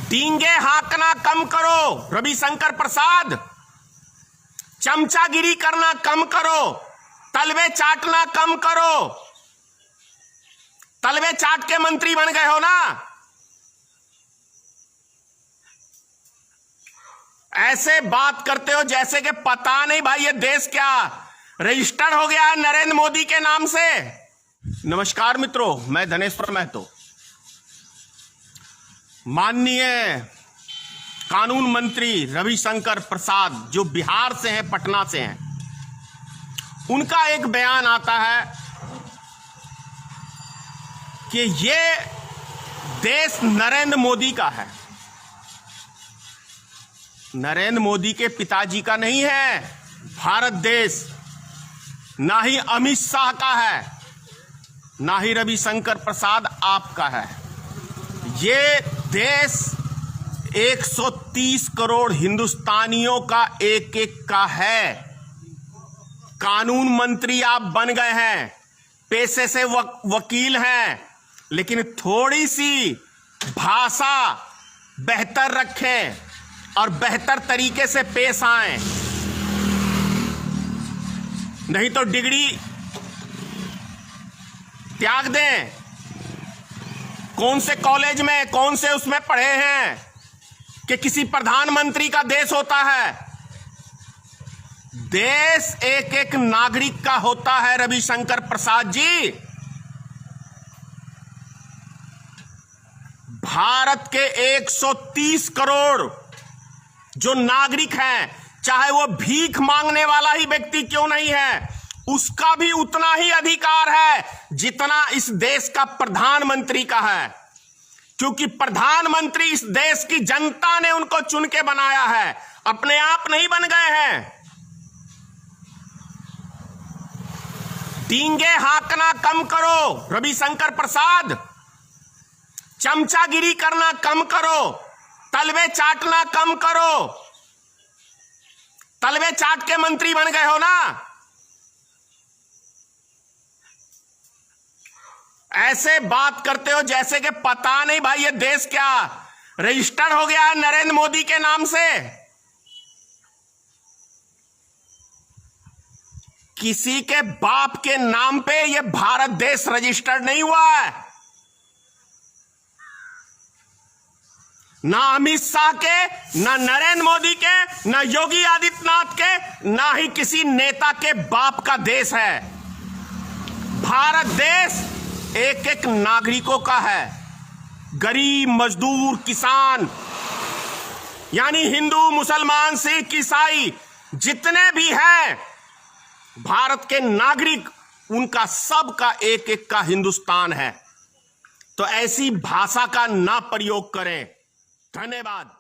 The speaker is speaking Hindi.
डींगे हाँकना कम करो रविशंकर प्रसाद, चमचागिरी करना कम करो, तलवे चाटना कम करो। तलवे चाट के मंत्री बन गए हो ना। ऐसे बात करते हो जैसे कि पता नहीं भाई ये देश क्या रजिस्टर्ड हो गया है नरेंद्र मोदी के नाम से। नमस्कार मित्रों, मैं धनेश्वर महतो। माननीय कानून मंत्री रविशंकर प्रसाद जो बिहार से हैं, पटना से हैं, उनका एक बयान आता है कि ये देश नरेंद्र मोदी का है, नरेंद्र मोदी के पिताजी का नहीं है भारत देश, ना ही अमित शाह का है, ना ही रविशंकर प्रसाद आपका है। ये देश 130 करोड़ हिंदुस्तानियों का एक एक का है। कानून मंत्री आप बन गए हैं, पेशे से वकील हैं, लेकिन थोड़ी सी भाषा बेहतर रखें और बेहतर तरीके से पेश आएं, नहीं तो डिग्री त्याग दें। कौन से कॉलेज में, कौन से उसमें पढ़े हैं कि किसी प्रधानमंत्री का देश होता है? देश एक एक नागरिक का होता है रविशंकर प्रसाद जी। भारत के 130 करोड़ जो नागरिक हैं, चाहे वो भीख मांगने वाला ही व्यक्ति क्यों नहीं है, उसका भी उतना ही अधिकार है जितना इस देश का प्रधानमंत्री का है, क्योंकि प्रधानमंत्री इस देश की जनता ने उनको चुन के बनाया है, अपने आप नहीं बन गए हैं। डींगे हाँकना कम करो रविशंकर प्रसाद, चमचागिरी करना कम करो, तलवे चाटना कम करो। तलवे चाट के मंत्री बन गए हो ना। ऐसे बात करते हो जैसे कि पता नहीं भाई ये देश क्या रजिस्टर्ड हो गया है नरेंद्र मोदी के नाम से। किसी के बाप के नाम पे ये भारत देश रजिस्टर्ड नहीं हुआ है, ना अमित शाह के, ना नरेंद्र मोदी के, ना योगी आदित्यनाथ के, ना ही किसी नेता के बाप का देश है। भारत देश एक एक नागरिकों का है। गरीब, मजदूर, किसान, यानी हिंदू, मुसलमान, सिख, ईसाई जितने भी हैं भारत के नागरिक, उनका सबका एक एक का हिंदुस्तान है। तो ऐसी भाषा का ना प्रयोग करें। धन्यवाद।